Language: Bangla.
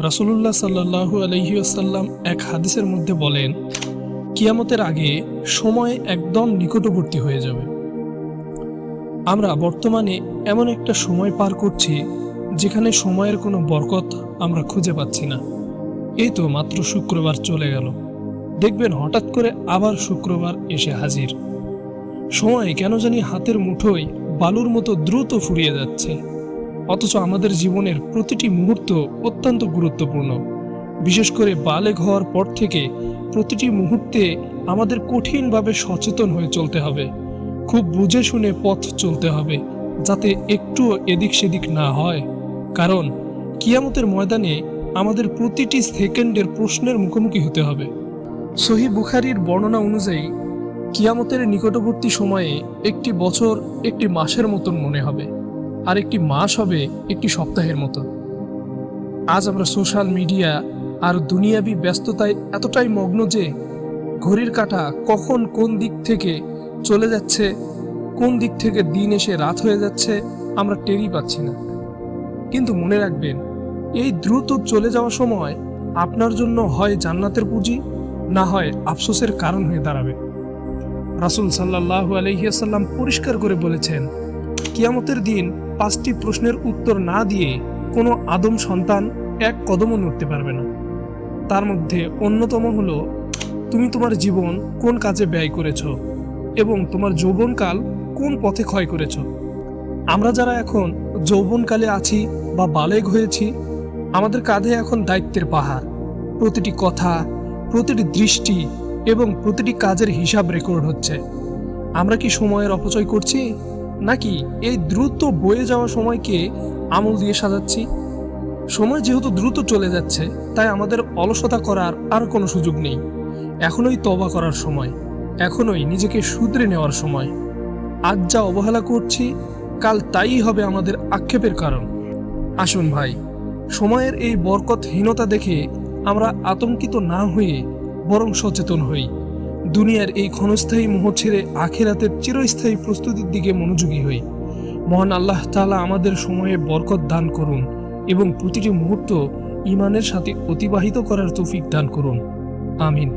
রাসূলুল্লাহ সাল্লাল্লাহু আলাইহি ওয়াসাল্লাম এক হাদিসের মধ্যে বলেন, কিয়ামতের আগে সময় একদম নিকটবর্তী হয়ে যাবে। আমরা বর্তমানে এমন একটা সময় পার করছি যেখানে সময়ের কোনো বরকত আমরা খুঁজে পাচ্ছি না। এই তো মাত্র শুক্রবার চলে গেল, দেখবেন হঠাৎ করে আবার শুক্রবার এসে হাজির। সময় কেন জানি হাতের মুঠোয় বালুর মতো দ্রুত ফুরিয়ে যাচ্ছে, অথচ আমাদের জীবনের প্রতিটি মুহূর্ত অত্যন্ত গুরুত্বপূর্ণ। বিশেষ করে বালেগ হওয়ার পর থেকে প্রতিটি মুহূর্তে আমাদের কঠিনভাবে সচেতন হয়ে চলতে হবে, খুব বুঝে শুনে পথ চলতে হবে, যাতে একটুও এদিক সেদিক না হয়। কারণ কিয়ামতের ময়দানে আমাদের প্রতিটি সেকেন্ডের প্রশ্নের মুখোমুখি হতে হবে। সহিহ বুখারীর বর্ণনা অনুযায়ী কিয়ামতের নিকটবর্তী সময়ে একটি বছর একটি মাসের মতন মনে হবে, আর একটি মাস হবে একটি সপ্তাহের মতো। আজ আমরা সোশ্যাল মিডিয়া আর দুনিয়াবি ব্যস্ততায় এতটাই মগ্ন যে ঘড়ির কাঁটা কখন কোন দিক থেকে চলে যাচ্ছে, কোন দিক থেকে দিন এসে রাত হয়ে যাচ্ছে আমরা টেরই পাচ্ছি না। কিন্তু মনে রাখবেন, এই দ্রুত চলে যাওয়া সময় আপনার জন্য হয় জান্নাতের পুঁজি, না হয় আফসোসের কারণ হয়ে দাঁড়াবে। রাসূল সাল্লাল্লাহু আলাইহি ওয়াসাল্লাম পরিষ্কার করে বলেছেন, কিয়ামতের দিন 5টি প্রশ্নের উত্তর না দিয়ে কোনো আদম সন্তান এক কদমও নড়তে পারবে না। তার মধ্যে অন্যতম হলো, তুমি তোমার জীবন কোন কাজে ব্যয় করেছ এবং তোমার যৌবনকাল কোন পথে ক্ষয় করেছ। আমরা যারা এখন যৌবনকালে আছি বা বালেগ হয়েছি, আমাদের কাঁধে এখন দায়িত্বের পাহাড়। প্রতিটি কথা, প্রতিটি দৃষ্টি এবং প্রতিটি কাজের হিসাব রেকর্ড হচ্ছে। আমরা কি সময়ের অপচয় করছি, নাকি এই দ্রুত বয়ে যাওয়া সময়কে আমল দিয়ে সাজাচ্ছি? সময় যেহেতু দ্রুত চলে যাচ্ছে, তাই আমাদের অলসতা করার আর কোনো সুযোগ নেই। এখনই তওবা করার সময়, এখনই নিজেকে শুধরে নেওয়ার সময়। আজ যা অবহেলা করছি, কাল তাই হবে আমাদের আক্ষেপের কারণ। আসুন ভাই, সময়ের এই বরকতহীনতা দেখে আমরা আতঙ্কিত না হয়ে বরং সচেতন হই। দুনিয়ার এই ক্ষণস্থায়ী মোহ ছেড়ে আখিরাতের চিরস্থায়ী প্রস্তুতির দিকে মনোযোগী হই। মহান আল্লাহ তাআলা আমাদের সময়ে বরকত দান করুন এবং প্রতিটি মুহূর্ত ঈমানের সাথে অতিবাহিত করার তৌফিক দান করুন। আমিন।